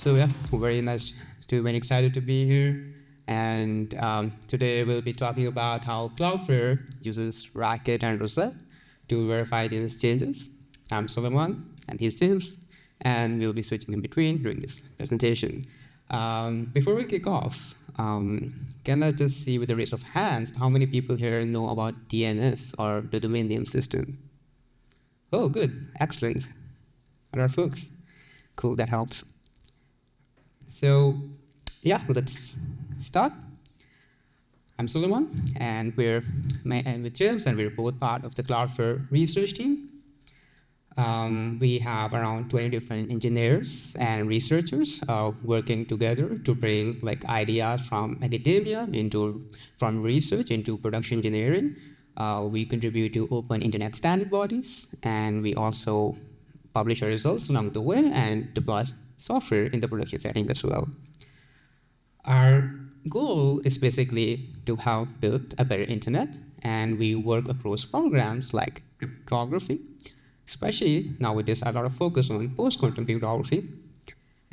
So yeah, very excited to be here. And today we'll be talking about how Cloudflare uses Racket and Rosette to verify DNS changes. I'm Suleman, and he's James, and we'll be switching in between during this presentation. Before we kick off, can I just see with a raise of hands how many people here know about DNS or the domain name system? Oh, good, excellent. Other folks, cool, that helps. So yeah, let's start. I'm Suleman, and we're with James, and we're both part of the Cloudflare research team. We have around 20 different engineers and researchers working together to bring ideas from academia from research into production engineering. We contribute to open internet standard bodies, and we also publish our results along the way and deploy software in the production setting as well. Our goal is basically to help build a better internet, and we work across programs like cryptography, especially nowadays a lot of focus on post-quantum cryptography,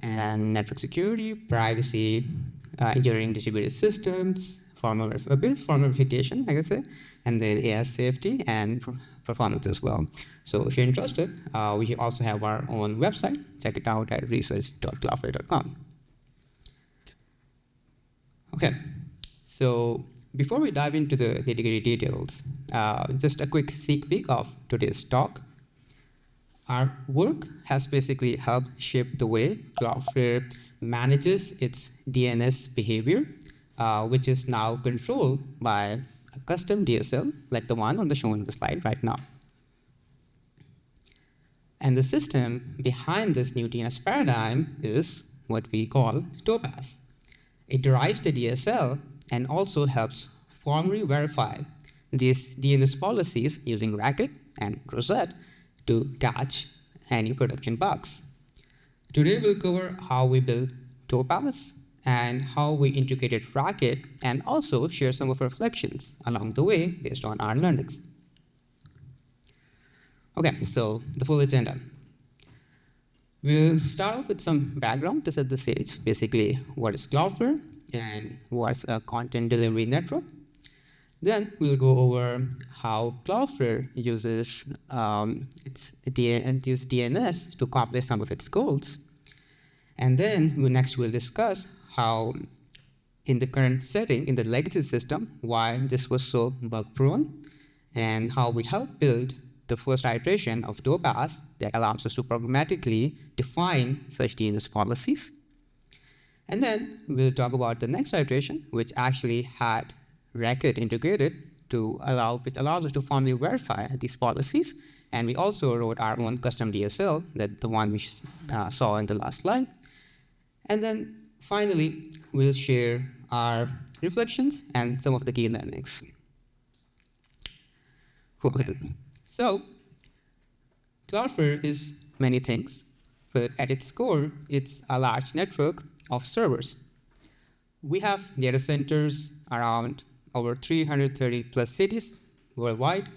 and network security, privacy, engineering distributed systems, formal verification, I guess, and then AI safety and performance as well. So if you're interested, we also have our own website. Check it out at research.cloudflare.com. Okay, so before we dive into the nitty-gritty details, just a quick sneak peek of today's talk. Our work has basically helped shape the way Cloudflare manages its DNS behavior, which is now controlled by a custom DSL, like the one on the shown on the slide right now. And the system behind this new DNS paradigm is what we call Topaz. It derives the DSL and also helps formally verify these DNS policies using Racket and Rosette to catch any production bugs. Today we'll cover how we built Topaz and how we integrated Racket, and also share some of our reflections along the way based on our learnings. Okay, so the full agenda. We'll start off with some background to set the stage. Basically, what is Cloudflare and what's a content delivery network? Then we'll go over how Cloudflare uses its DNS to accomplish some of its goals. And then we'll discuss how in the current setting, in the legacy system, why this was so bug-prone, and how we helped build the first iteration of Topaz that allows us to programmatically define such DNS policies. And then we'll talk about the next iteration, which actually had Racket integrated which allows us to formally verify these policies. And we also wrote our own custom DSL, the one we saw in the last slide. And then finally, we'll share our reflections and some of the key learnings. Cool. So, Cloudflare is many things, but at its core, it's a large network of servers. We have data centers around over 330 plus cities worldwide.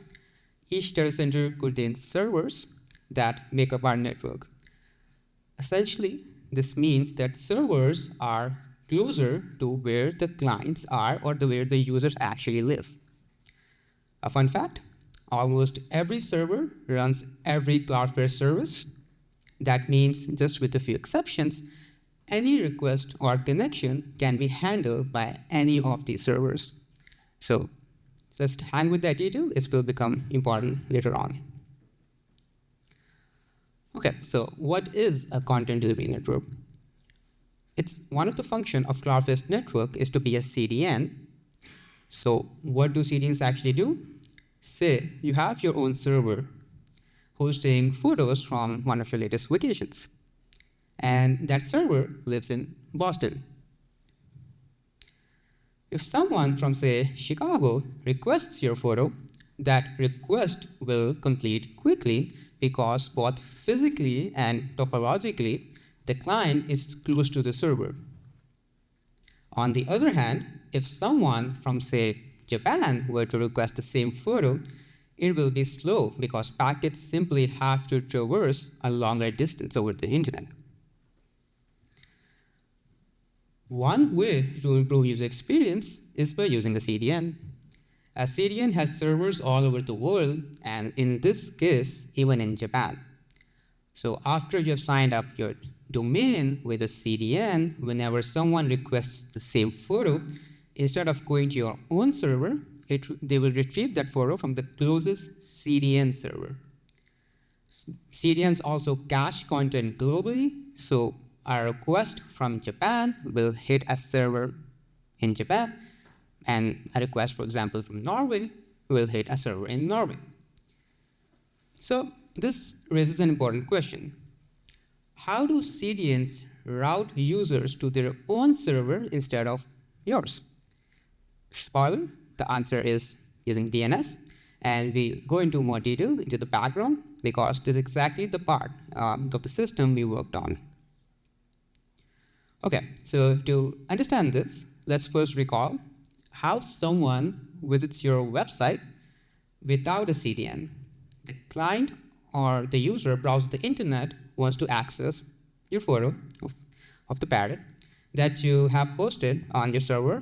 Each data center contains servers that make up our network. Essentially, this means that servers are closer to where the clients are or where the users actually live. A fun fact, almost every server runs every Cloudflare service. That means, just with a few exceptions, any request or connection can be handled by any of these servers. So just hang with that detail, it will become important later on. Okay, so what is a content delivery network? It's one of the functions of Cloudflare's network is to be a CDN. So what do CDNs actually do? Say you have your own server hosting photos from one of your latest vacations, and that server lives in Boston. If someone from, say, Chicago requests your photo, that request will complete quickly because both physically and topologically, the client is close to the server. On the other hand, if someone from, say, Japan were to request the same photo, it will be slow because packets simply have to traverse a longer distance over the internet. One way to improve user experience is by using a CDN. A CDN has servers all over the world, and in this case, even in Japan. So after you have signed up your domain with a CDN, whenever someone requests the same photo, instead of going to your own server, they will retrieve that photo from the closest CDN server. CDNs also cache content globally, so a request from Japan will hit a server in Japan, and a request, for example, from Norway will hit a server in Norway. So this raises an important question. How do CDNs route users to their own server instead of yours? Spoiler, the answer is using DNS, and we'll go into more detail into the background because this is exactly the part of the system we worked on. Okay, so to understand this, let's first recall how someone visits your website without a CDN. The client or the user browses the internet, wants to access your photo of the parrot that you have hosted on your server,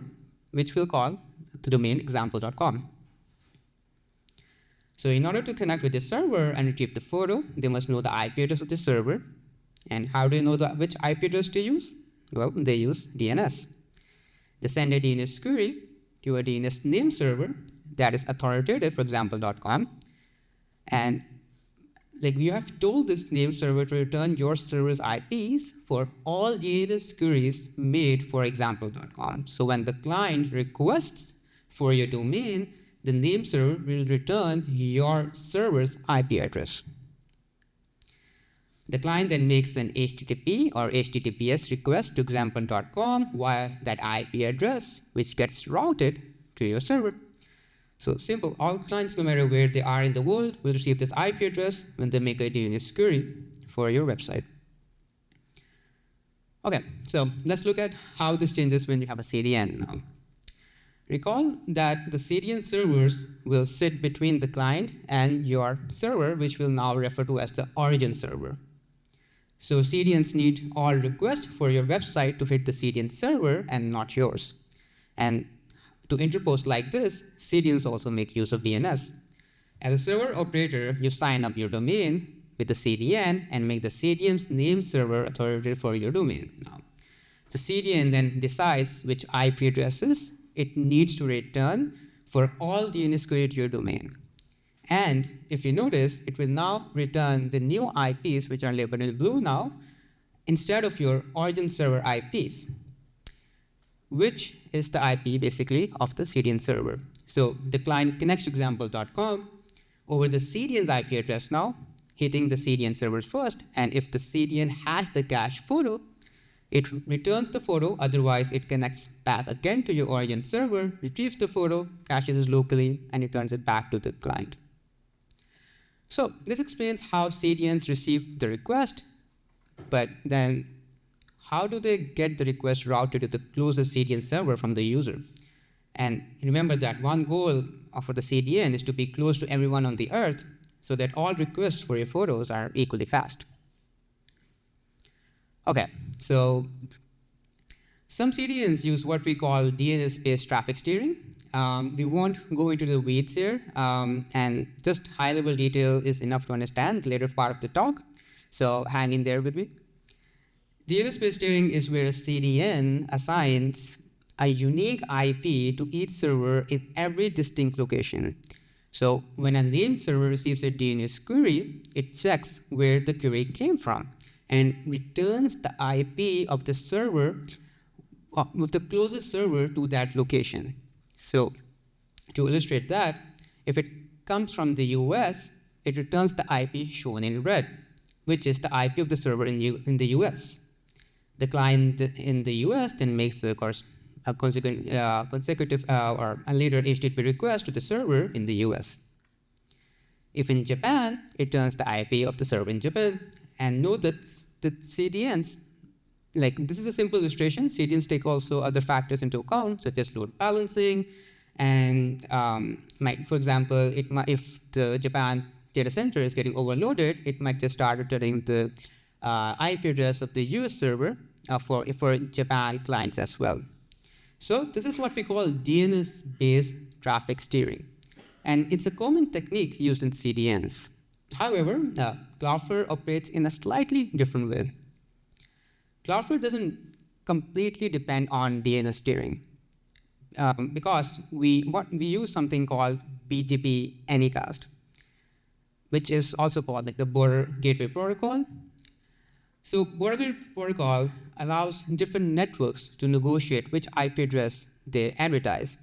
which we'll call the domain example.com. So in order to connect with the server and retrieve the photo, they must know the IP address of the server. And how do you know which IP address to use? Well, they use DNS. They send a DNS query to a DNS name server that is authoritative for example.com. And you have told this name server to return your server's IPs for all DNS queries made for example.com. So when the client requests for your domain, the name server will return your server's IP address. The client then makes an HTTP or HTTPS request to example.com via that IP address, which gets routed to your server. So simple, all clients, no matter where they are in the world, will receive this IP address when they make a DNS query for your website. Okay, so let's look at how this changes when you have a CDN now. Recall that the CDN servers will sit between the client and your server, which we'll now refer to as the origin server. So CDNs need all requests for your website to hit the CDN server and not yours. And to interpose like this, CDNs also make use of DNS. As a server operator, you sign up your domain with the CDN and make the CDN's name server authoritative for your domain. Now, the CDN then decides which IP addresses it needs to return for all DNS query to your domain. And if you notice, it will now return the new IPs, which are labeled in blue now, instead of your origin server IPs, which is the IP basically of the CDN server. So the client connects to example.com over the CDN's IP address now, hitting the CDN servers first, and if the CDN has the cache photo, it returns the photo, otherwise it connects back again to your origin server, retrieves the photo, caches it locally, and returns it back to the client. So this explains how CDNs receive the request, but then how do they get the request routed to the closest CDN server from the user? And remember that one goal for the CDN is to be close to everyone on the earth so that all requests for your photos are equally fast. Okay, so some CDNs use what we call DNS-based traffic steering. We won't go into the weeds here, and just high-level detail is enough to understand the later part of the talk, so hang in there with me. DNS-based steering is where a CDN assigns a unique IP to each server in every distinct location. So when a named server receives a DNS query, it checks where the query came from and returns the IP of the server, of the closest server to that location. So to illustrate that, if it comes from the US, it returns the IP shown in red, which is the IP of the server in the US. The client in the US then makes a consecutive or a later HTTP request to the server in the US. If in Japan, it turns the IP of the server in Japan. And note that the CDNs, this is a simple illustration. CDNs take also other factors into account, such as load balancing, and for example, if the Japan data center is getting overloaded, it might just start returning the IP address of the US server for Japan clients as well. So this is what we call DNS-based traffic steering, and it's a common technique used in CDNs. However, Cloudflare operates in a slightly different way. Cloudflare doesn't completely depend on DNS steering because we use something called BGP Anycast, which is also called like the Border Gateway Protocol. So Border Gateway Protocol allows different networks to negotiate which IP address they advertise.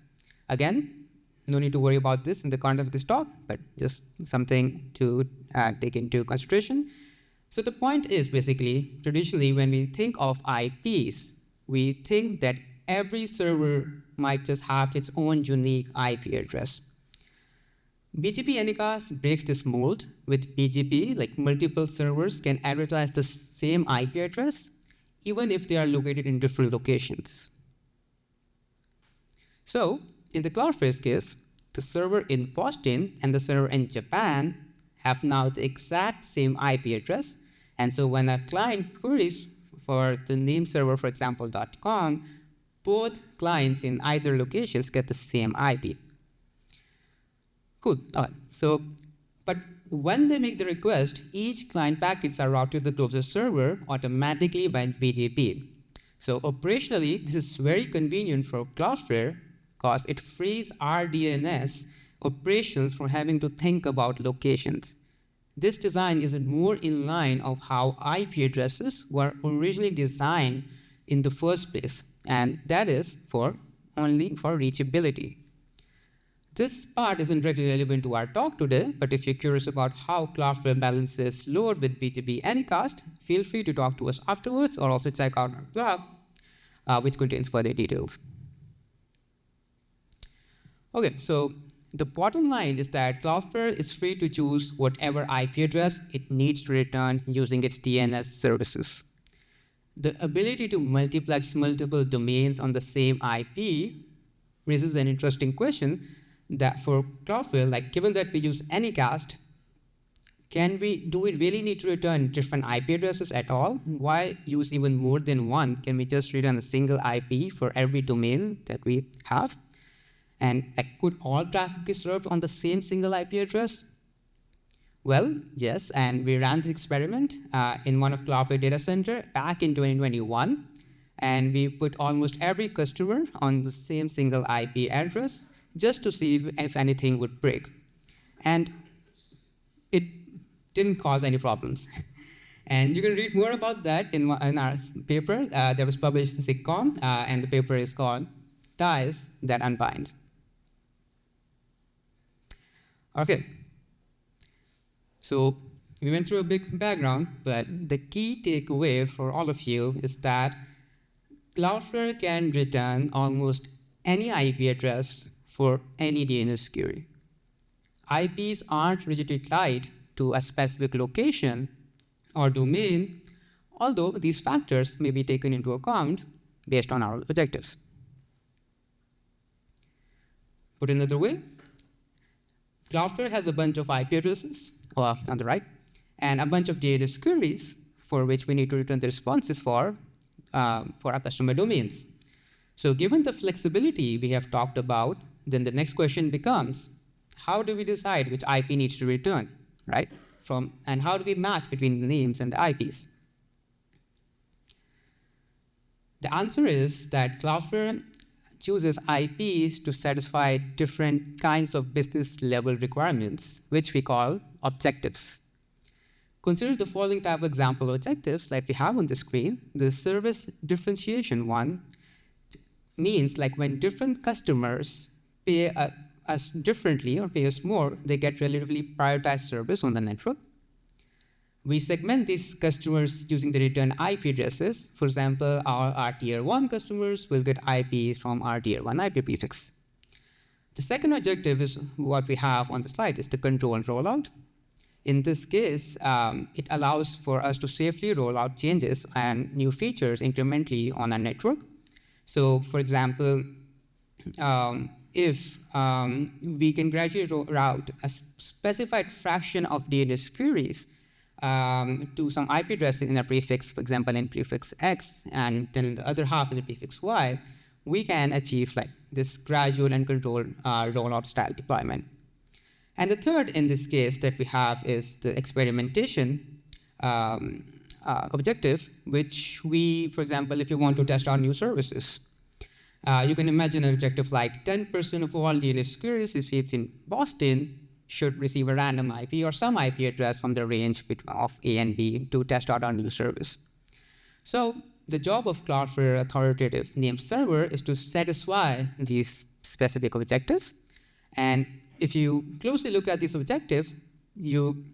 Again, no need to worry about this in the context of this talk, but just something to take into consideration. So the point is basically, traditionally when we think of IPs, we think that every server might just have its own unique IP address. BGP Anycast breaks this mold. With BGP, like multiple servers can advertise the same IP address, even if they are located in different locations. So, in the Cloudflare's case, the server in Boston and the server in Japan have now the exact same IP address, and so when a client queries for the name server, for example, .com, both clients in either locations get the same IP. Cool. All right. So, but when they make the request, each client packets are routed to the closest server automatically by BGP. So operationally, this is very convenient for Cloudflare because it frees our DNS operations from having to think about locations. This design is more in line of how IP addresses were originally designed in the first place, and that is only for reachability. This part isn't directly relevant to our talk today, but if you're curious about how Cloudflare balances load with BGP Anycast, feel free to talk to us afterwards or also check out our blog, which contains further details. Okay, so the bottom line is that Cloudflare is free to choose whatever IP address it needs to return using its DNS services. The ability to multiplex multiple domains on the same IP raises an interesting question that for Cloudflare, like given that we use Anycast, do we really need to return different IP addresses at all? Why use even more than one? Can we just return a single IP for every domain that we have? And could all traffic be served on the same single IP address? Well, yes, and we ran the experiment in one of Cloudflare data center back in 2021, and we put almost every customer on the same single IP address just to see if anything would break. And it didn't cause any problems. And you can read more about that in our paper that was published in SIGCOMM, and the paper is called Ties That Unbind. Okay, so we went through a big background, but the key takeaway for all of you is that Cloudflare can return almost any IP address for any DNS query. IPs aren't rigidly tied to a specific location or domain, although these factors may be taken into account based on our objectives. Put another way, Cloudflare has a bunch of IP addresses on the right, and a bunch of DNS queries for which we need to return the responses for our customer domains. So given the flexibility we have talked about, then the next question becomes, how do we decide which IP needs to return, right? And how do we match between the names and the IPs? The answer is that Cloudflare chooses IPs to satisfy different kinds of business level requirements, which we call objectives. Consider the following type of example objectives that we have on the screen. The service differentiation one means like when different customers pay us differently or pay us more, they get relatively prioritized service on the network. We segment these customers using the return IP addresses. For example, our tier 1 customers will get IPs from our tier 1 IP prefix. The second objective is what we have on the slide, is the control rollout. In this case, it allows for us to safely roll out changes and new features incrementally on our network. So, for example, if we can gradually roll out a specified fraction of DNS queries to some IP address in a prefix, for example, in prefix X, and then the other half in the prefix Y, we can achieve like this gradual and controlled rollout style deployment. And the third in this case that we have is the experimentation objective, which we, for example, if you want to test out new services, you can imagine an objective like 10% of all DNS queries received in Boston should receive a random IP or some IP address from the range of A and B to test out our new service. So the job of Cloudflare authoritative name server is to satisfy these specific objectives. And if you closely look at these objectives, you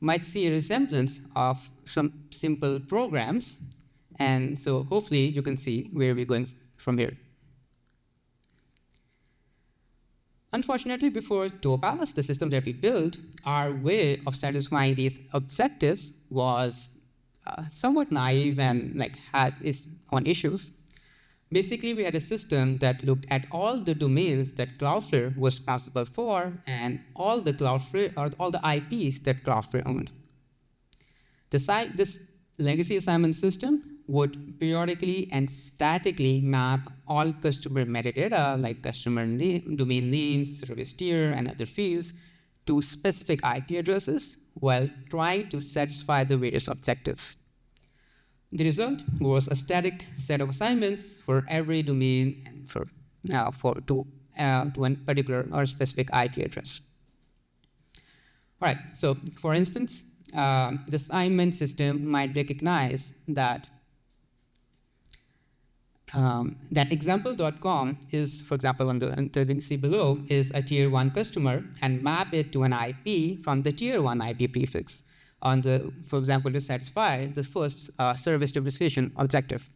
might see a resemblance of some simple programs. And so hopefully you can see where we're going from here. Unfortunately, before Topaz, the system that we built, our way of satisfying these objectives was somewhat naive and had its own issues. Basically, we had a system that looked at all the domains that Cloudflare was responsible for and all the IPs that Cloudflare owned. This legacy assignment system would periodically and statically map all customer metadata, like customer name, domain names, service tier, and other fields, to specific IP addresses while trying to satisfy the various objectives. The result was a static set of assignments for every domain and to a particular or specific IP address. All right, so for instance, the assignment system might recognize that example.com is, for example, on the you see below, is a tier 1 customer and map it to an IP from the tier 1 IP prefix on the, for example, to satisfy the first service depreciation objective.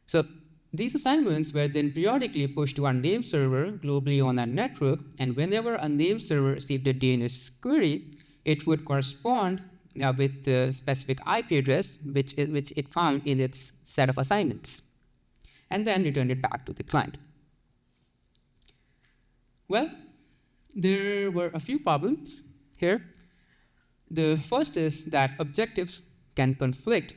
So these assignments were then periodically pushed to our name server globally on our network, and whenever a name server received a DNS query, it would correspond with the specific IP address which it found in its set of assignments, and then return it back to the client. Well, there were a few problems here. The first is that objectives can conflict.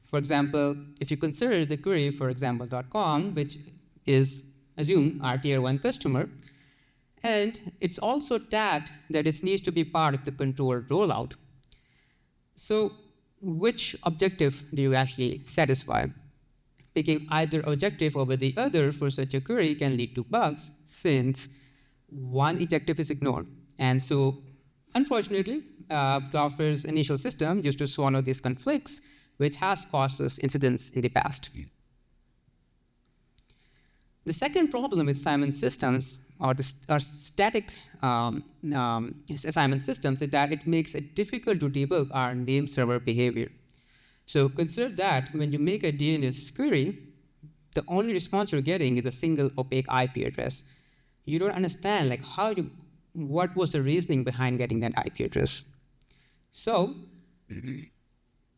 For example, if you consider the query for example.com, which is, assume, our tier 1 customer, and it's also tagged that it needs to be part of the controlled rollout. So which objective do you actually satisfy? Picking either objective over the other for such a query can lead to bugs, since one objective is ignored. And so, unfortunately, Cloudflare's initial system used to swallow these conflicts, which has caused us incidents in the past. The second problem with assignment systems or static assignment systems is that it makes it difficult to debug our name server behavior. So consider that when you make a DNS query, the only response you're getting is a single opaque IP address. You don't understand what was the reasoning behind getting that IP address. So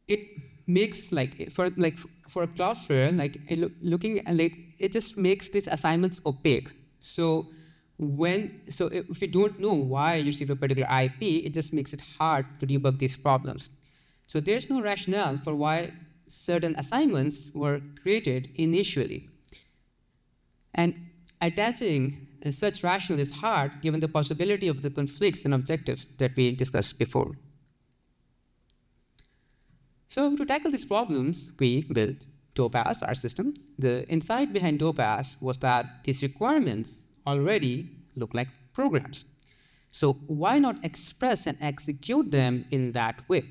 it makes for Cloudflare, looking at it just makes these assignments opaque. So if you don't know why you receive a particular IP, it just makes it hard to debug these problems. So there's no rationale for why certain assignments were created initially. And attaching such rationale is hard given the possibility of the conflicts and objectives that we discussed before. So to tackle these problems, we built Topaz, our system. The insight behind Topaz was that these requirements already look like programs. So why not express and execute them in that way?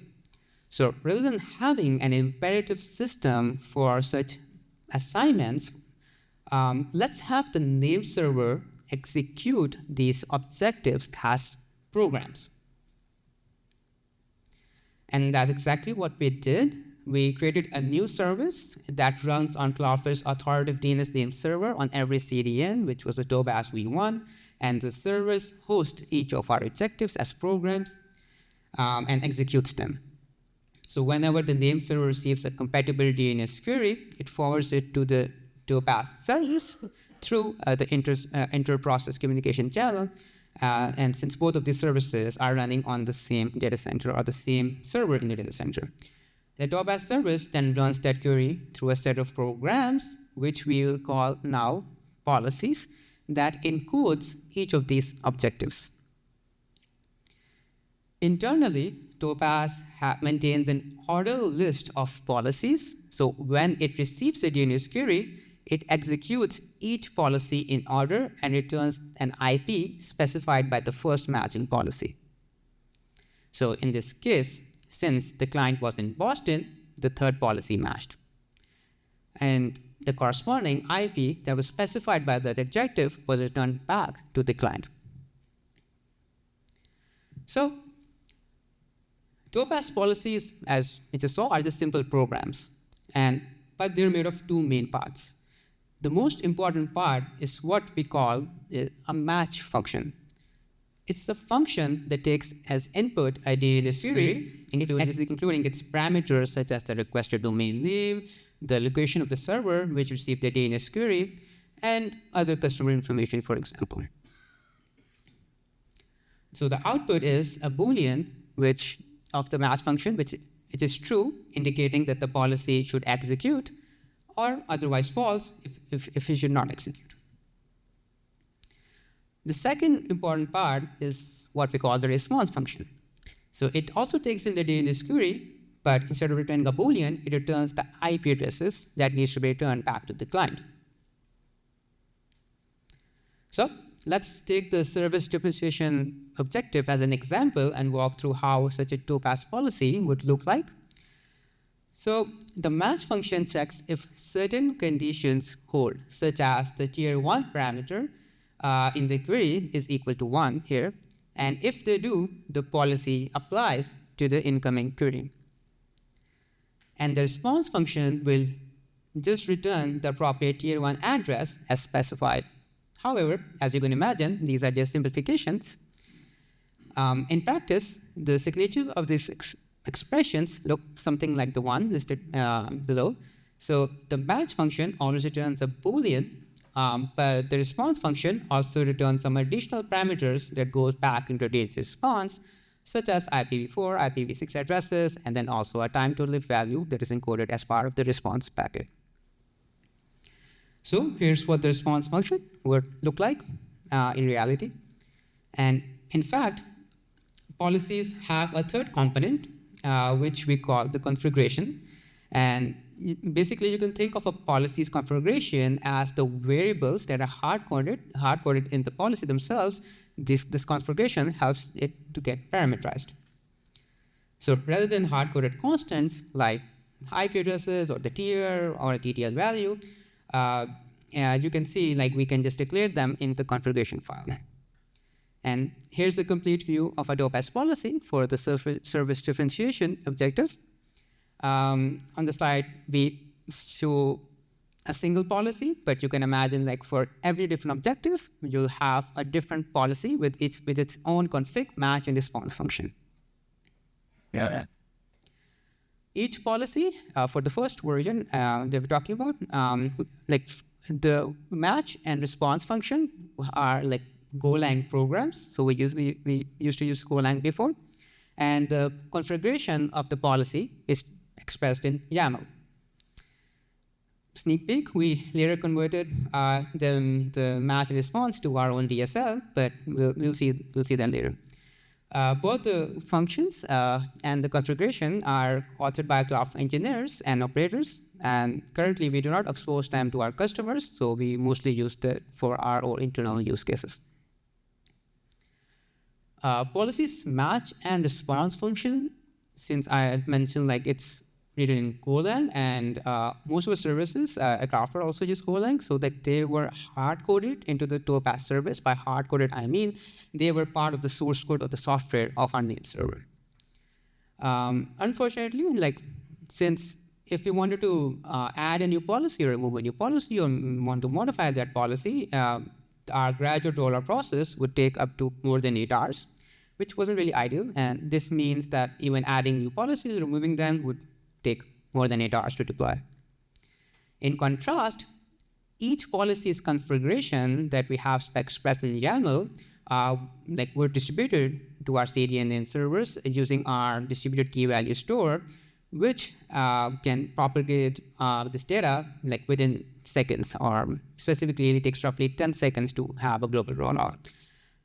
So rather than having an imperative system for such assignments, let's have the name server execute these objectives as programs. And that's exactly what we did. We created a new service that runs on Cloudflare's authoritative DNS name server on every CDN, which was a Topaz v1, and the service hosts each of our objectives as programs and executes them. So whenever the name server receives a compatible DNS query, it forwards it to the Topaz service through the inter-process communication channel, And since both of these services are running on the same data center or the same server in the data center, the Topaz service then runs that query through a set of programs, which we will call now policies, that encodes each of these objectives. Internally, Topaz maintains an order list of policies. So when it receives a DNS query, it executes each policy in order and returns an IP specified by the first matching policy. So in this case, since the client was in Boston, the third policy matched. And the corresponding IP that was specified by that objective was returned back to the client. So Topaz policies, as we just saw, are just simple programs, but they're made of two main parts. The most important part is what we call a match function. It's a function that takes as input a DNS query, including its parameters such as the requested domain name, the location of the server which received the DNS query, and other customer information, for example. So the output is a Boolean of the match function, which is true, indicating that the policy should execute, or otherwise false if it should not execute. The second important part is what we call the response function. So it also takes in the DNS query, but instead of returning a Boolean, it returns the IP addresses that needs to be returned back to the client. So let's take the service differentiation objective as an example and walk through how such a Topaz policy would look like. So the match function checks if certain conditions hold, such as the tier 1 parameter in the query is equal to 1 here, and if they do, the policy applies to the incoming query. And the response function will just return the appropriate tier 1 address as specified. However, as you can imagine, these are just simplifications. In practice, the signature of these expressions look something like the one listed below. So the match function always returns a Boolean, but the response function also returns some additional parameters that goes back into the response, such as IPv4, IPv6 addresses, and then also a time to live value that is encoded as part of the response packet. So here's what the response function would look like in reality. And in fact, policies have a third component, which we call the configuration. And basically, you can think of a policy's configuration as the variables that are hard-coded in the policy themselves. This configuration helps it to get parameterized. So rather than hard-coded constants like IP addresses or the tier or a TTL value, you can see we can just declare them in the configuration file. And here's a complete view of a Topaz policy for the service differentiation objective. On the slide, we show a single policy, but you can imagine for every different objective, you'll have a different policy with its own config, match, and response function. Yeah. Each policy, for the first version that we're talking about, the match and response function are Golang programs. So we used to use Golang before. And the configuration of the policy is expressed in YAML. Sneak peek, we later converted the match and response to our own DSL, but we'll see that later. Both the functions and the configuration are authored by Cloudflare engineers and operators, and currently we do not expose them to our customers, so we mostly use it for our own internal use cases. Policies match and response function, since I mentioned it's written in Golang, and most of the services at Cloudflare also use Golang, so that they were hard-coded into the Topaz service. By hard-coded, I mean they were part of the source code of the software of our name server. Unfortunately, since if we wanted to add a new policy or remove a new policy or want to modify that policy, our gradual rollout process would take up to more than 8 hours, which wasn't really ideal. And this means that even adding new policies, removing them would take more than 8 hours to deploy. In contrast, each policy's configuration that we have expressed in YAML, we're distributed to our CDNN servers using our distributed key value store, which can propagate this data within seconds, or specifically it takes roughly 10 seconds to have a global rollout.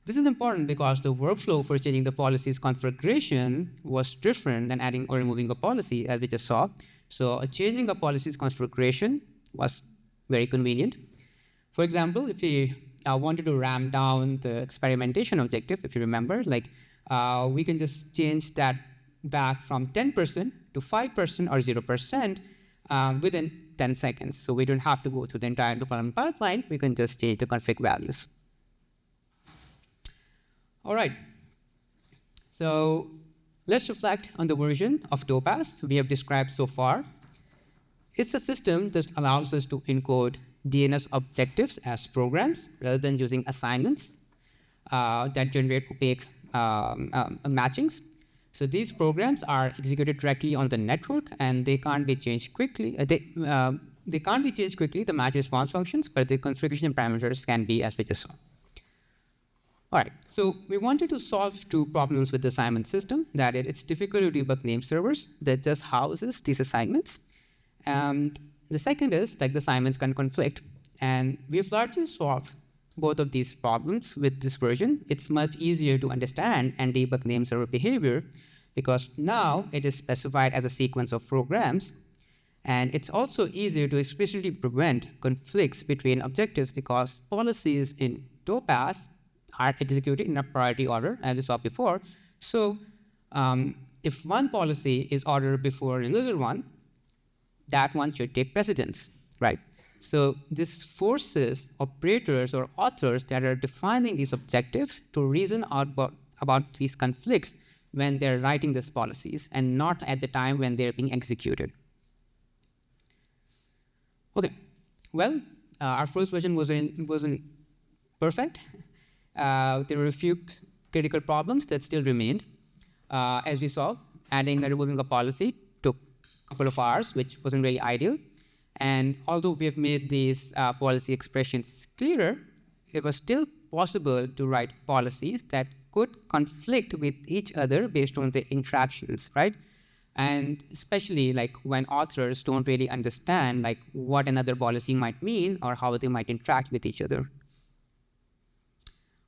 This is important because the workflow for changing the policy's configuration was different than adding or removing a policy, as we just saw. So changing a policy's configuration was very convenient. For example, if you wanted to ramp down the experimentation objective, if you remember, we can just change that back from 10% to 5% or 0% within 10 seconds. So we don't have to go through the entire deployment pipeline. We can just change the config values. All right. So let's reflect on the version of Topaz we have described so far. It's a system that allows us to encode DNS objectives as programs rather than using assignments that generate opaque matchings. So these programs are executed directly on the network, and they can't be changed quickly. They can't be changed quickly, the match response functions, but the configuration parameters can be, as we just saw. All right, so we wanted to solve two problems with the assignment system. That is, it's difficult to debug name servers that just houses these assignments. And the second is the assignments can conflict. And we've largely solved both of these problems with this version. It's much easier to understand and debug name server behavior because now it is specified as a sequence of programs. And it's also easier to explicitly prevent conflicts between objectives because policies in Topaz are executed in a priority order, as we saw before. So if one policy is ordered before another one, that one should take precedence, right? So this forces operators or authors that are defining these objectives to reason out about these conflicts when they're writing these policies and not at the time when they're being executed. Okay, well, our first version wasn't perfect. There were a few critical problems that still remained. As we saw, adding and removing a policy took a couple of hours, which wasn't really ideal. And although we have made these policy expressions clearer, it was still possible to write policies that could conflict with each other based on the interactions, right? And especially when authors don't really understand what another policy might mean or how they might interact with each other.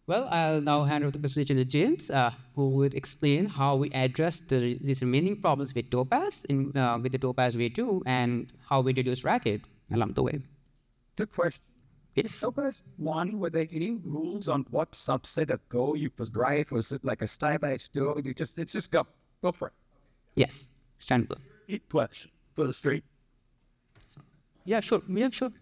Well, I'll now hand over the presentation to James, who would explain how we address these remaining problems with Topaz with the Topaz V2 and how we deduce Racket along the way. Good question. Yes. Topaz 1, were there any rules on what subset of Go you could write? Was it like a stylized Go? It's just go for it. Yes, standard. Question for the street. Yeah, sure. So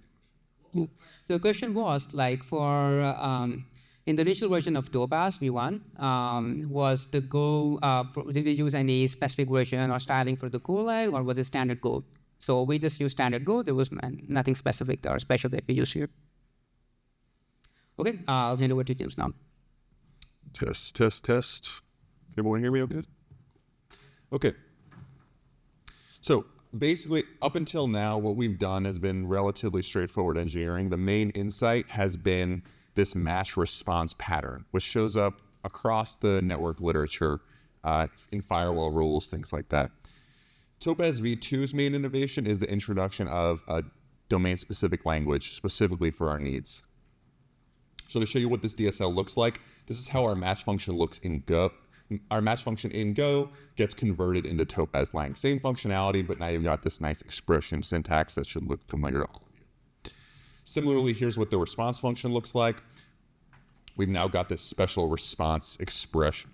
the question was for in the initial version of Topaz V1, was the Go, did we use any specific version or styling for the Golang, or was it standard Go? So we just used standard Go. There was nothing specific or special that we use here. Okay, I'll hand over to James now. Test. Can everyone hear me okay? Okay. So basically, up until now, what we've done has been relatively straightforward engineering. The main insight has been this match response pattern, which shows up across the network literature in firewall rules, things like that. Topaz V2's main innovation is the introduction of a domain-specific language specifically for our needs. So to show you what this DSL looks like, this is how our match function looks in Go. Our match function in Go gets converted into Topaz-lang. Same functionality, but now you've got this nice expression syntax that should look familiar to all of you. Similarly, here's what the response function looks like. We've now got this special response expression.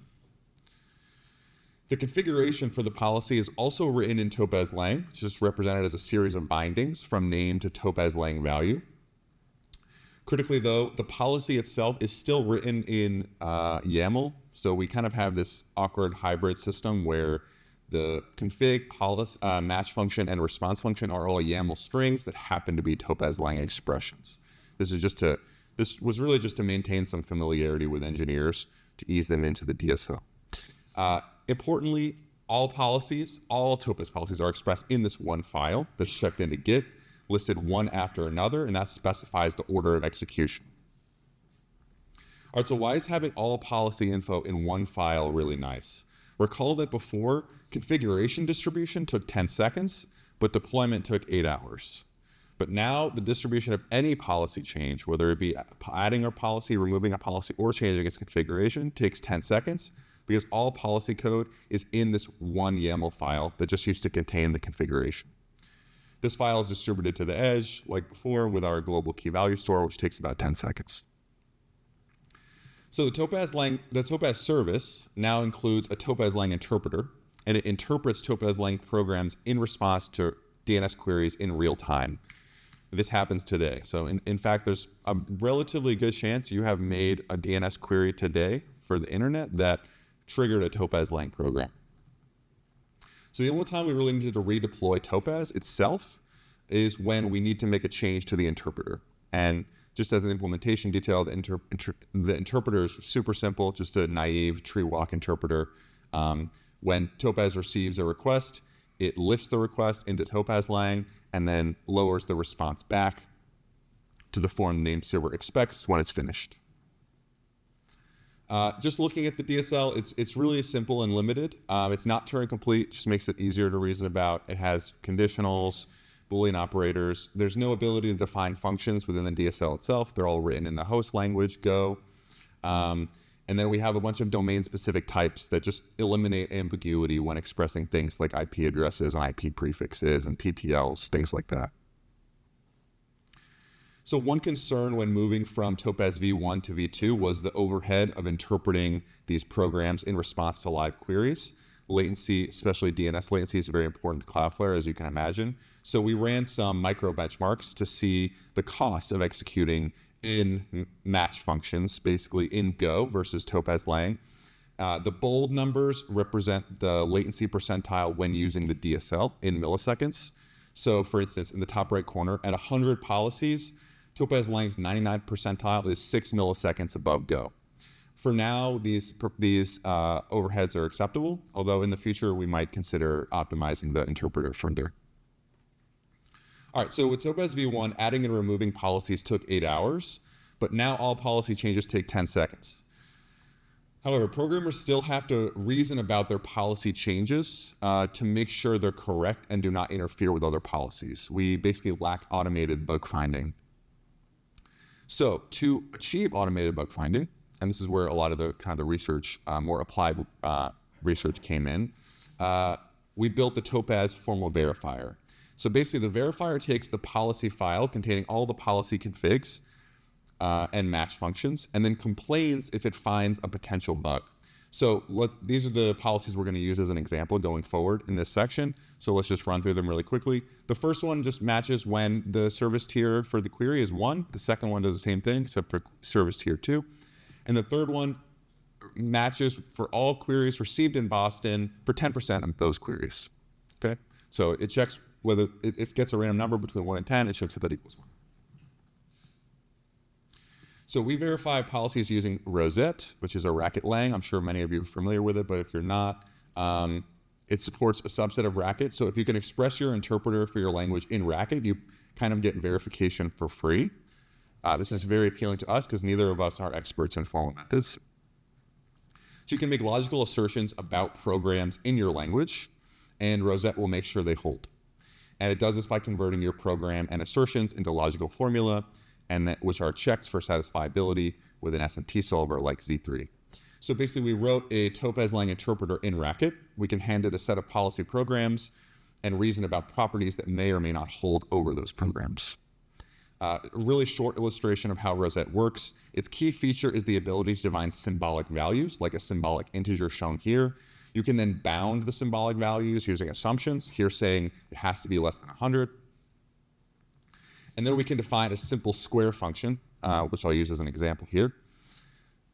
The configuration for the policy is also written in Topaz-lang, which is represented as a series of bindings from name to Topaz-lang value. Critically, though, the policy itself is still written in YAML, so we kind of have this awkward hybrid system where the config, policy, match function, and response function are all YAML strings that happen to be Topaz-lang expressions. This was really just to maintain some familiarity with engineers to ease them into the DSL. Importantly, all Topaz policies are expressed in this one file that's checked into Git. listed one after another, and that specifies the order of execution. All right, so why is having all policy info in one file really nice? Recall that before, configuration distribution took 10 seconds, but deployment took 8 hours. But now the distribution of any policy change, whether it be adding a policy, removing a policy, or changing its configuration, takes 10 seconds because all policy code is in this one YAML file that just used to contain the configuration. This file is distributed to the edge, like before, with our global key value store, which takes about 10 seconds. So the Topaz service now includes a Topaz-lang interpreter, and it interprets Topaz-lang programs in response to DNS queries in real time. This happens today. So in fact, there's a relatively good chance you have made a DNS query today for the internet that triggered a Topaz-lang program. So the only time we really need to redeploy Topaz itself is when we need to make a change to the interpreter. And just as an implementation detail, the interpreter is super simple, just a naive tree walk interpreter. When Topaz receives a request, it lifts the request into Topaz-lang and then lowers the response back to the form the name server expects when it's finished. Just looking at the DSL, it's really simple and limited. It's not Turing complete, just makes it easier to reason about. It has conditionals, Boolean operators. There's no ability to define functions within the DSL itself. They're all written in the host language, Go. And then we have a bunch of domain-specific types that just eliminate ambiguity when expressing things like IP addresses and IP prefixes and TTLs, things like that. So one concern when moving from Topaz v1 to v2 was the overhead of interpreting these programs in response to live queries. Latency, especially DNS latency, is very important to Cloudflare, as you can imagine. So we ran some micro benchmarks to see the cost of executing in match functions, basically in Go versus Topaz-lang. The bold numbers represent the latency percentile when using the DSL in milliseconds. So for instance, in the top right corner, at 100 policies, Topaz-lang's 99th percentile is 6 milliseconds above Go. For now, these overheads are acceptable, although in the future we might consider optimizing the interpreter further. All right, so with Topaz v1, adding and removing policies took 8 hours, but now all policy changes take 10 seconds. However, programmers still have to reason about their policy changes to make sure they're correct and do not interfere with other policies. We basically lack automated bug finding. So to achieve automated bug finding, and this is where a lot of the kind of research, more applied research came in, we built the Topaz formal verifier. So basically the verifier takes the policy file containing all the policy configs and match functions, and then complains if it finds a potential bug. So these are the policies we're going to use as an example going forward in this section. So let's just run through them really quickly. The first one just matches when the service tier for the query is 1. The second one does the same thing except for service tier 2. And the third one matches for all queries received in Boston for 10% of those queries. Okay? So it checks whether if it gets a random number between 1 and 10, it checks if that equals 1. So we verify policies using Rosette, which is a Racket-lang. I'm sure many of you are familiar with it, but if you're not, it supports a subset of Racket. So if you can express your interpreter for your language in Racket, you kind of get verification for free. This is very appealing to us because neither of us are experts in formal methods. So you can make logical assertions about programs in your language, and Rosette will make sure they hold. And it does this by converting your program and assertions into logical formula, and which are checked for satisfiability with an SMT solver like Z3. So basically we wrote a Topaz-lang interpreter in Racket. We can hand it a set of policy programs and reason about properties that may or may not hold over those programs. A really short illustration of how Rosette works. Its key feature is the ability to define symbolic values, like a symbolic integer shown here. You can then bound the symbolic values using assumptions, here saying it has to be less than 100. And then we can define a simple square function, which I'll use as an example here.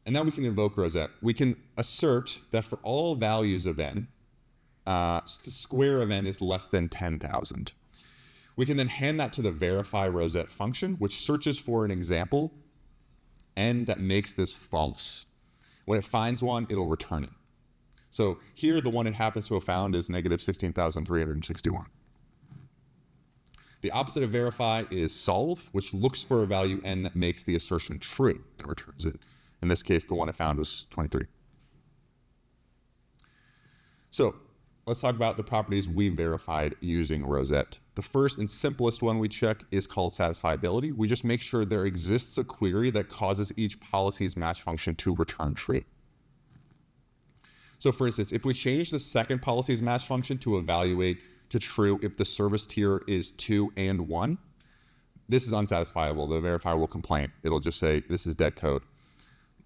And now we can invoke Rosette. We can assert that for all values of n, the square of n is less than 10,000. We can then hand that to the verify Rosette function, which searches for an example n that makes this false. When it finds one, it'll return it. So here, the one it happens to have found is negative 16,361. The opposite of verify is solve, which looks for a value n that makes the assertion true and returns it. In this case, the one I found was 23. So let's talk about the properties we verified using Rosette. The first and simplest one we check is called satisfiability. We just make sure there exists a query that causes each policy's match function to return true. So for instance, if we change the second policy's match function to evaluate to true if the service tier is 2 and 1, this is unsatisfiable. The verifier will complain. It'll just say, this is dead code.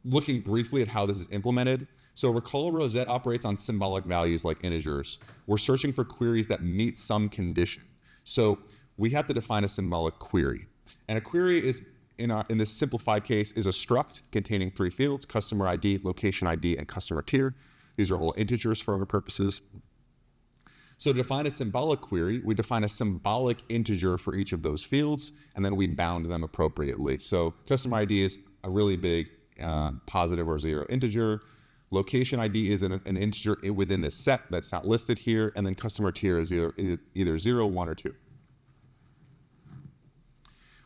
Looking briefly at how this is implemented, so recall Rosette operates on symbolic values like integers. We're searching for queries that meet some condition. So we have to define a symbolic query. And a query is, in this simplified case, is a struct containing 3 fields: customer ID, location ID, and customer tier. These are all integers for our purposes. So to define a symbolic query, we define a symbolic integer for each of those fields, and then we bound them appropriately. So customer ID is a really big positive or 0 integer. Location ID is an integer within this set that's not listed here, and then customer tier is either 0, 1, or 2.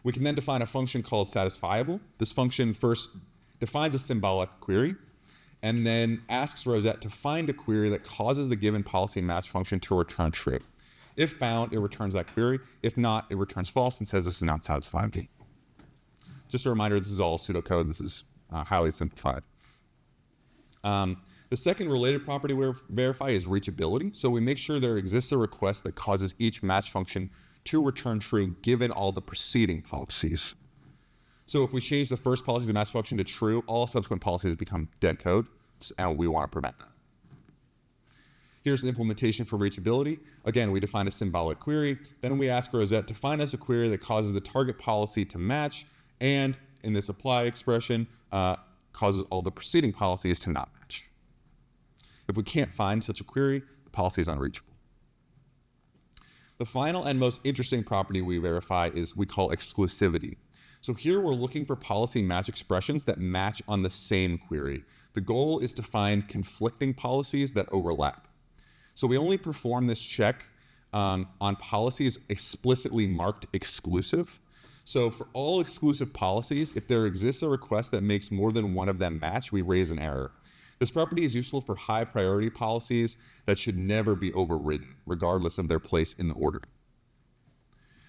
We can then define a function called satisfiable. This function first defines a symbolic query, and then asks Rosette to find a query that causes the given policy match function to return true. If found, it returns that query. If not, it returns false and says this is not satisfied. Just a reminder, this is all pseudocode. This is highly simplified. The second related property we verify is reachability. So we make sure there exists a request that causes each match function to return true given all the preceding policies. So if we change the first policy's match function to true, all subsequent policies become dead code, and we want to prevent that. Here's an implementation for reachability. Again, we define a symbolic query. Then we ask Rosette to find us a query that causes the target policy to match, and in this apply expression, causes all the preceding policies to not match. If we can't find such a query, the policy is unreachable. The final and most interesting property we verify is we call exclusivity. So here we're looking for policy match expressions that match on the same query. The goal is to find conflicting policies that overlap. So we only perform this check on policies explicitly marked exclusive. So for all exclusive policies, if there exists a request that makes more than one of them match, we raise an error. This property is useful for high priority policies that should never be overridden, regardless of their place in the order.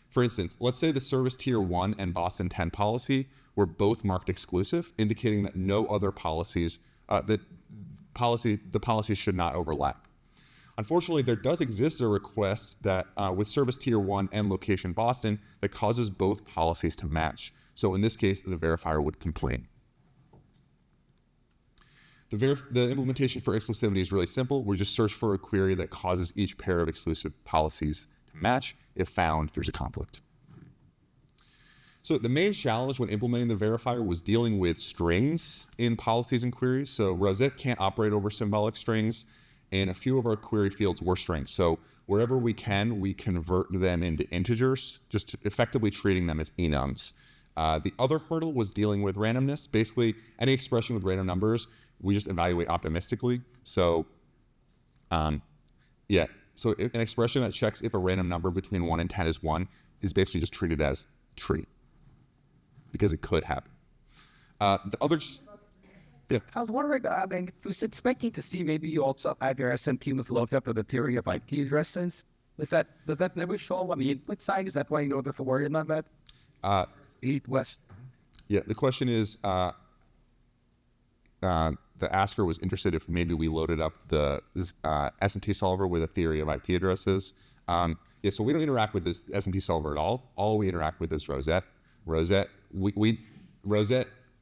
For instance, let's say the service tier 1 and Boston 10 policy were both marked exclusive, indicating that no other policies, the policies should not overlap. Unfortunately, there does exist a request that with service tier 1 and location Boston that causes both policies to match. So in this case, the verifier would complain. The implementation for exclusivity is really simple. We just search for a query that causes each pair of exclusive policies to match. If found, there's a conflict. So the main challenge when implementing the verifier was dealing with strings in policies and queries. So Rosette can't operate over symbolic strings, and a few of our query fields were strings. So wherever we can, we convert them into integers, just effectively treating them as enums. The other hurdle was dealing with randomness. Basically, any expression with random numbers, we just evaluate optimistically. So so an expression that checks if a random number between 1 and 10 is 1 is basically just treated as tree, because it could happen. The other... Yeah. I was wondering, I was expecting to see maybe you also have your SMP with lookup of the theory of IP addresses. Does that never show on the input side? Is that why you know to worry about that? West. Yeah, the question is, the asker was interested if maybe we loaded up the SMT solver with a theory of IP addresses. So we don't interact with this SMT solver at all. All we interact with is Rosette. Rosette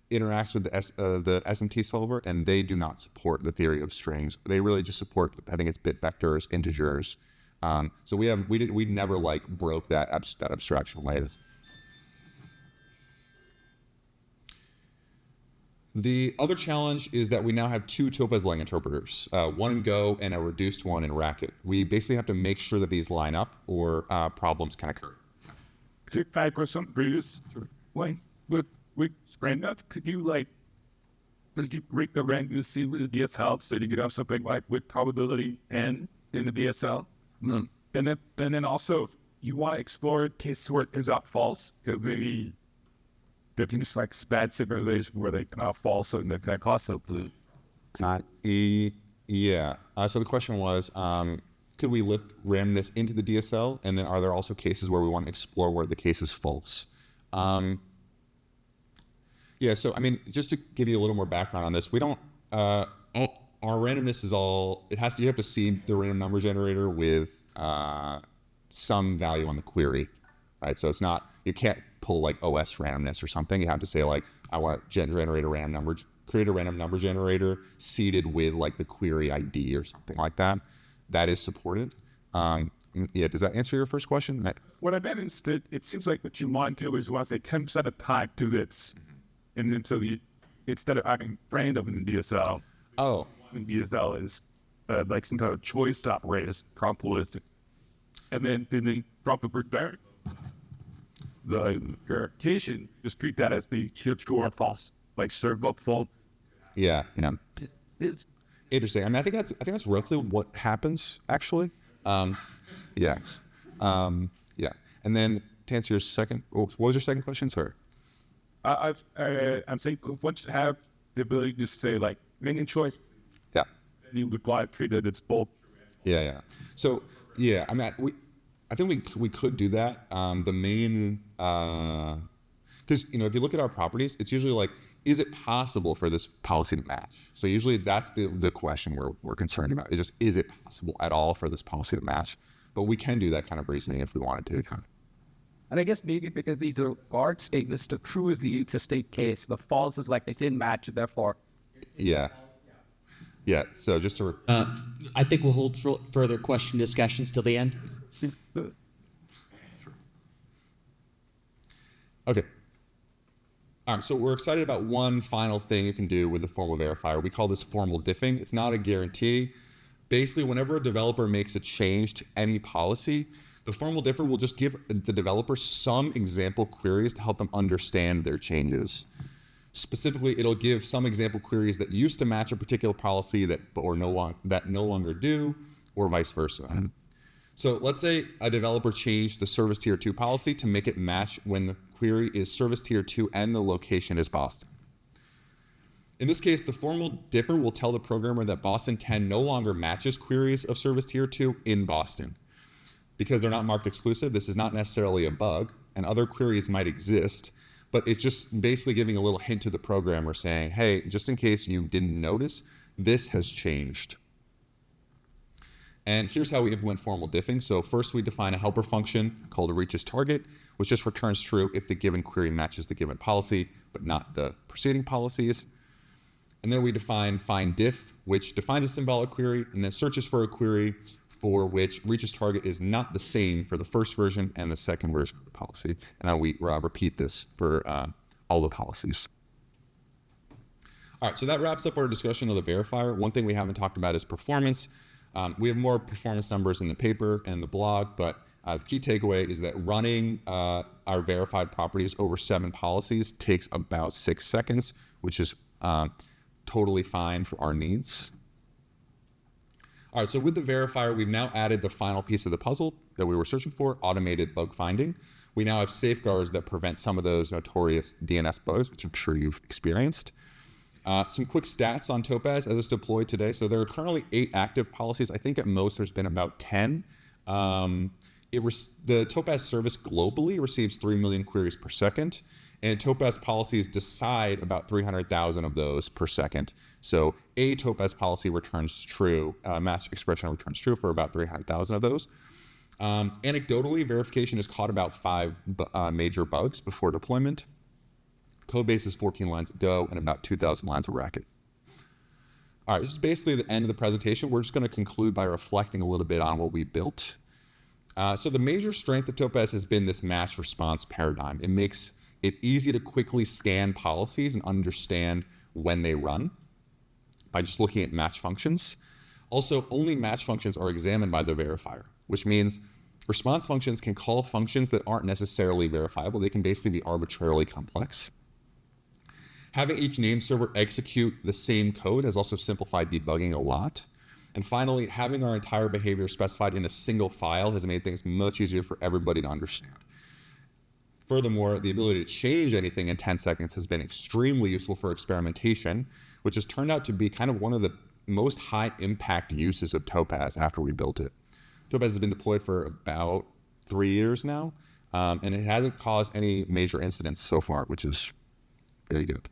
interacts with the SMT solver, and they do not support the theory of strings. They really just support, I think it's bit vectors, integers. So we never broke that abstraction layer. The other challenge is that we now have 2 Topaz-lang interpreters, one in Go and a reduced one in Racket. We basically have to make sure that these line up, or problems can occur. Click 5% previous. With random, could you break the randomness with the DSL so you could have something like with probability n in the DSL? And then also you want to explore cases where it turns out false, because maybe there can be like bad simulations where they come out false and that can cause something. Yeah. So the question was, could we lift randomness into the DSL? And then are there also cases where we want to explore where the case is false? Yeah, so I mean, just to give you a little more background on this, we don't, our randomness is all, you have to seed the random number generator with some value on the query, right? So it's not, you can't pull like OS randomness or something. You have to say like, I want to generate a random number, create a random number generator seeded with like the query ID or something like that. That is supported. Yeah, does that answer your first question? What I meant is that it seems like what you want to do is want to say 10% of time to this. And then so you, instead of having random in the DSL, in DSL is like some kind of choice operator, probabilistic. And then they drop the variable. The verification, just treat that as the true or false, like serve up false. Yeah. Interesting. I mean, I think that's roughly what happens actually. Yeah. And then to answer your second, what was your second question, sir? I'm saying once you have the ability to say like making choice, yeah, you would treat it as both. Yeah. So yeah, I mean, I think we could do that. The main, because if you look at our properties, it's usually like, is it possible for this policy to match? So usually that's the question we're concerned about. Is it possible at all for this policy to match? But we can do that kind of reasoning if we wanted to. And I guess maybe because these are large statements, the true is the interstate case. The false is like it didn't match, and therefore. Yeah. So just to. I think we'll hold further question discussions till the end. Sure. Okay. All right, so we're excited about one final thing you can do with the formal verifier. We call this formal diffing. It's not a guarantee. Basically, whenever a developer makes a change to any policy, the formal differ will just give the developer some example queries to help them understand their changes. Specifically, it'll give some example queries that used to match a particular policy that no longer do, or vice versa. So let's say a developer changed the service tier 2 policy to make it match when the query is service tier 2 and the location is Boston. In this case, the formal differ will tell the programmer that Boston 10 no longer matches queries of service tier 2 in Boston. Because they're not marked exclusive, this is not necessarily a bug, and other queries might exist, but it's just basically giving a little hint to the programmer saying, hey, just in case you didn't notice, this has changed. And here's how we implement formal diffing. So first we define a helper function called a reaches target, which just returns true if the given query matches the given policy, but not the preceding policies. And then we define find diff, which defines a symbolic query and then searches for a query for which reaches target is not the same for the first version and the second version of the policy. And we repeat this for all the policies. All right, so that wraps up our discussion of the verifier. One thing we haven't talked about is performance. We have more performance numbers in the paper and the blog, but the key takeaway is that running our verified properties over 7 policies takes about 6 seconds, which is totally fine for our needs. All right, so with the verifier, we've now added the final piece of the puzzle that we were searching for, automated bug finding. We now have safeguards that prevent some of those notorious DNS bugs, which I'm sure you've experienced. Some quick stats on Topaz as it's deployed today. So there are currently 8 active policies. I think at most there's been about 10. The Topaz service globally receives 3 million queries per second, and Topaz policies decide about 300,000 of those per second. So a Topaz policy returns true, match expression returns true for about 300,000 of those. Anecdotally, verification has caught about 5 major bugs before deployment. Codebase is 14 lines of Go and about 2,000 lines of Racket. All right, this is basically the end of the presentation. We're just going to conclude by reflecting a little bit on what we built. So the major strength of Topaz has been this match response paradigm. It makes it easy to quickly scan policies and understand when they run by just looking at match functions. Also, only match functions are examined by the verifier, which means response functions can call functions that aren't necessarily verifiable. They can basically be arbitrarily complex. Having each name server execute the same code has also simplified debugging a lot. And finally, having our entire behavior specified in a single file has made things much easier for everybody to understand. Furthermore, the ability to change anything in 10 seconds has been extremely useful for experimentation, which has turned out to be kind of one of the most high impact uses of Topaz after we built it. Topaz has been deployed for about 3 years now, and it hasn't caused any major incidents so far, which is very good.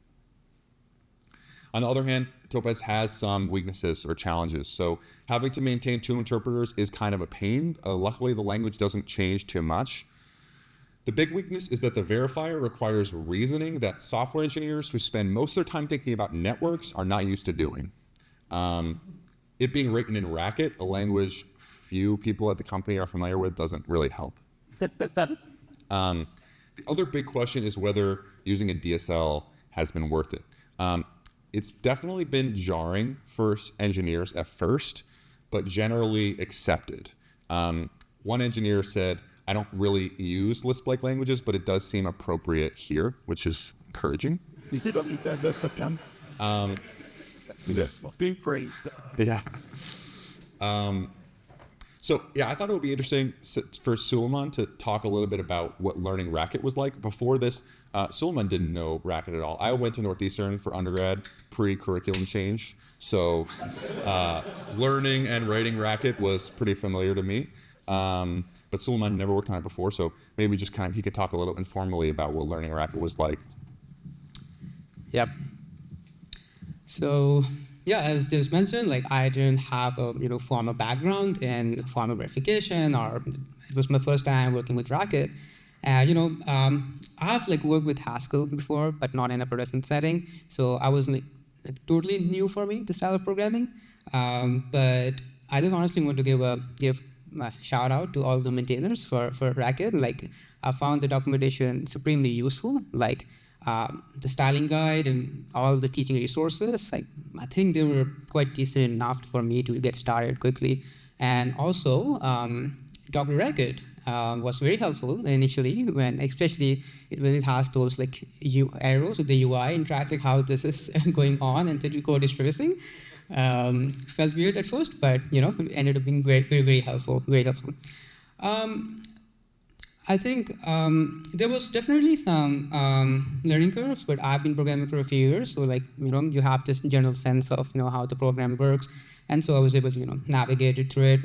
On the other hand, Topaz has some weaknesses or challenges. So having to maintain 2 interpreters is kind of a pain. Luckily, the language doesn't change too much. The big weakness is that the verifier requires reasoning that software engineers who spend most of their time thinking about networks are not used to doing. It being written in Racket, a language few people at the company are familiar with, doesn't really help. The other big question is whether using a DSL has been worth it. It's definitely been jarring for engineers at first, but generally accepted. One engineer said, I don't really use Lisp-like languages, but it does seem appropriate here, which is encouraging. Yeah. So yeah, I thought it would be interesting for Suleman to talk a little bit about what learning Racket was like. Before this, Suleman didn't know Racket at all. I went to Northeastern for undergrad, pre-curriculum change. So learning and writing Racket was pretty familiar to me. But Suleman never worked on it before, so maybe just he could talk a little informally about what learning Racket was like. Yep. So yeah, as just mentioned, like I didn't have a formal background in formal verification, or it was my first time working with Racket. I've worked with Haskell before, but not in a production setting. So I was totally new for me, the style of programming. But I just honestly want to give a shout out to all the maintainers for Racket. I found the documentation supremely useful. The styling guide and all the teaching resources, I think they were quite decent enough for me to get started quickly. And also, Dr. Racket was very helpful initially, especially when it has those arrows with the UI and tracks how this is going on and the code is traversing. Felt weird at first, but it ended up being very, very, very helpful. Very helpful. I think there was definitely some learning curves, but I've been programming for a few years, so you have this general sense of how the program works, and so I was able to navigate it through it.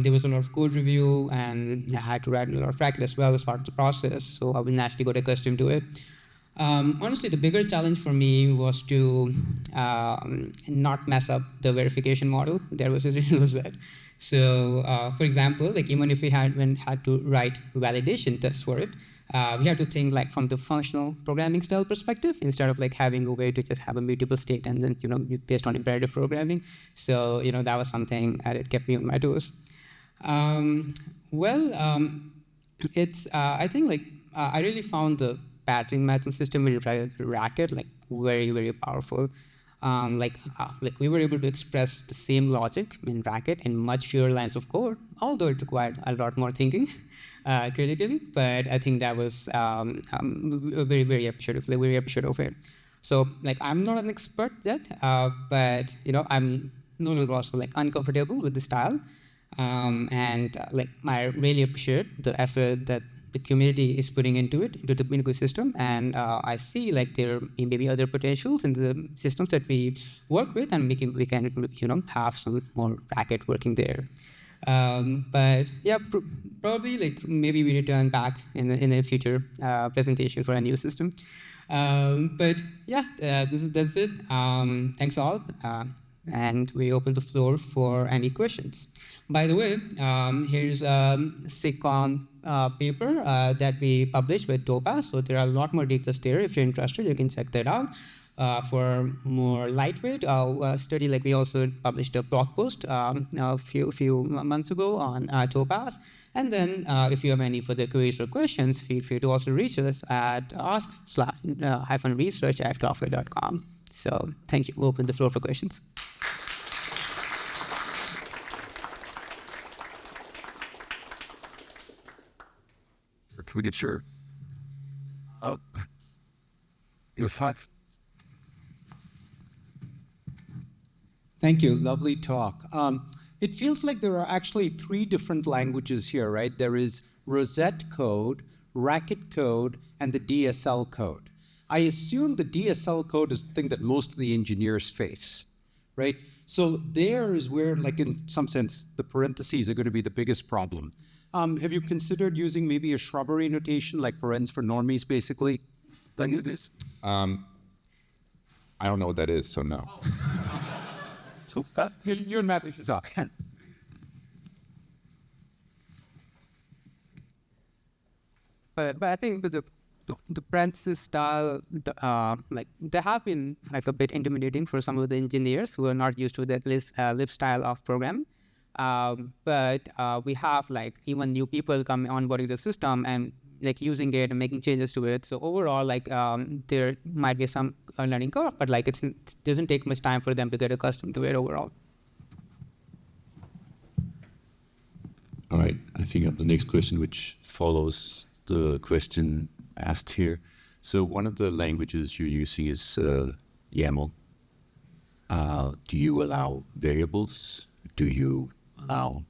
There was a lot of code review, and I had to write a lot of Racket as well as part of the process, so I will naturally got accustomed to it. Honestly, the bigger challenge for me was to not mess up the verification model. There was that. So, for example, even if we had to write validation tests for it, we had to think from the functional programming style perspective instead of having a way to just have a mutable state and then based on imperative programming. So that was something that kept me on my toes. It's I think I really found the pattern matching system with Racket very, very powerful. We were able to express the same logic in Racket in much fewer lines of code, although it required a lot more thinking critically. But I think that was very, very appreciative of it. So I'm not an expert yet, but I'm no longer also uncomfortable with the style, and I really appreciate the effort that the community is putting into the ecosystem, and I see there may be other potentials in the systems that we work with, and we can have some more Racket working there. But yeah, probably maybe we return back in a future presentation for a new system. But yeah, that's it. Thanks all, and we open the floor for any questions. By the way, here's a SIGCOMM paper that we published with Topaz. So there are a lot more details there. If you're interested, you can check that out. For more lightweight study, we also published a blog post a few months ago on Topaz. And then if you have any further queries or questions, feel free to also reach us at ask/research@cloudflare.com. So thank you. We'll open the floor for questions. Can we get sure? Oh, it was 5. Thank you. Lovely talk. it feels like there are actually 3 different languages here, right? There is Rosette code, Racket code, and the DSL code. I assume the DSL code is the thing that most of the engineers face, right? So there is where, like in some sense, the parentheses are going to be the biggest problem. Have you considered using maybe a shrubbery notation like parens for normies, basically? Then you this. I don't know what that is, so no. So you're not this is all. But I think with the parenthesis style, like they have been like a bit intimidating for some of the engineers who are not used to that lib style of program. But we have like even new people coming onboarding the system and like using it and making changes to it. So overall, like there might be some learning curve, but like it doesn't take much time for them to get accustomed to it overall. All right, I think of the next question, which follows the question asked here. So one of the languages you're using is YAML. Do you allow variables? Do you allow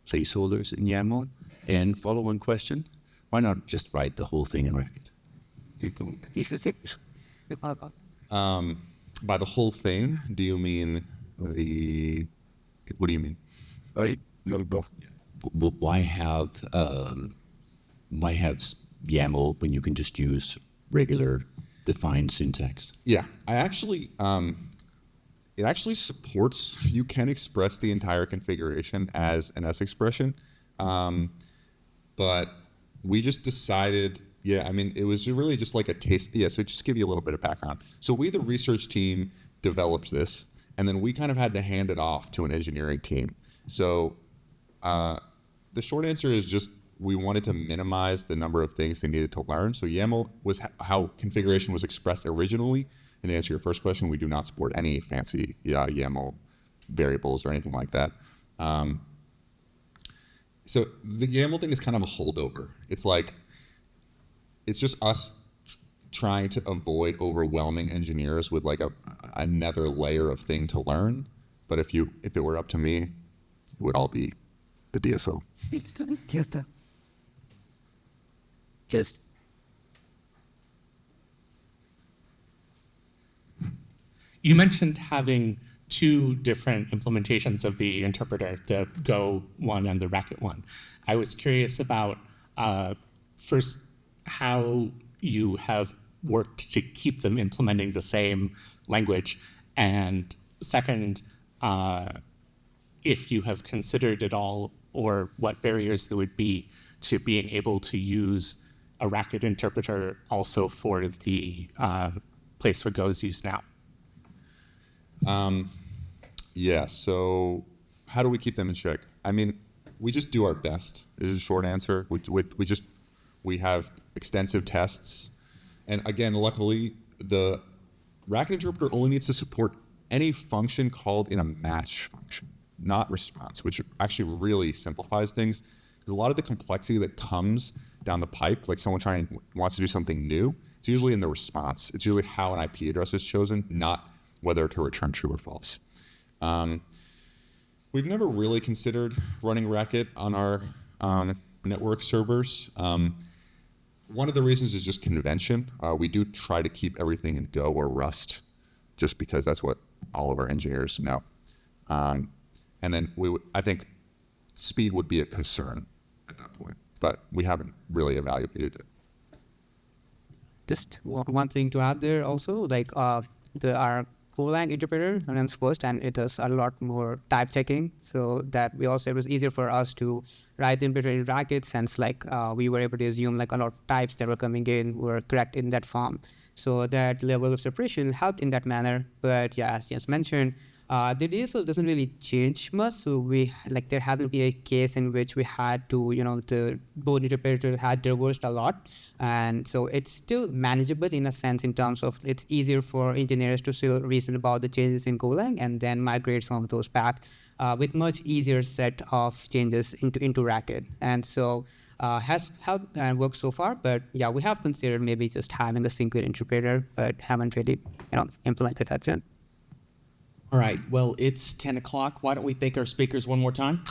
placeholders in YAML? And follow-on question, why not just write the whole thing in Racket? By the whole thing, do you mean the... What do you mean? Why have YAML when you can just use regular defined syntax? Yeah, I actually, it actually supports, you can express the entire configuration as an S expression, but we just decided, yeah, I mean, it was really just like a taste, yeah, so just give you a little bit of background. So we, the research team, developed this, and then we kind of had to hand it off to an engineering team. So the short answer is just we wanted to minimize the number of things they needed to learn. So YAML was how configuration was expressed originally. And to answer your first question, we do not support any fancy YAML variables or anything like that. So the YAML thing is kind of a holdover. It's like, it's just us trying to avoid overwhelming engineers with like another layer of thing to learn. But if it were up to me, it would all be the DSO. Just you mentioned having 2 different implementations of the interpreter, the Go one and the Racket one. I was curious about first how you have worked to keep them implementing the same language, and second, if you have considered at all or what barriers there would be to being able to use a Racket interpreter also for the place where Go is used now. Yeah, so how do we keep them in check? I mean, we just do our best is a short answer. We have extensive tests. And again, luckily, the Racket interpreter only needs to support any function called in a match function, not response, which actually really simplifies things. Because a lot of the complexity that comes down the pipe, like someone wants to do something new, it's usually in the response. It's usually how an IP address is chosen, not whether to return true or false. We've never really considered running Racket on our network servers. One of the reasons is just convention. We do try to keep everything in Go or Rust, just because that's what all of our engineers know. And then I think speed would be a concern at that point, but we haven't really evaluated it. Just one thing to add there also, like our Golang interpreter runs first, and it does a lot more type checking, so that it was easier for us to write the interpreter in Racket, since like we were able to assume like a lot of types that were coming in were correct in that form. So that level of separation helped in that manner. But yeah, as James mentioned, the DSL doesn't really change much. So there hasn't been a case in which we had to, the both interpreter had reversed a lot. And so it's still manageable in a sense, in terms of it's easier for engineers to still reason about the changes in Golang and then migrate some of those back with much easier set of changes into Racket. And so has helped and worked so far. But yeah, we have considered maybe just having a single interpreter, but haven't really implemented that yet. All right, well, it's 10 o'clock. Why don't we thank our speakers one more time?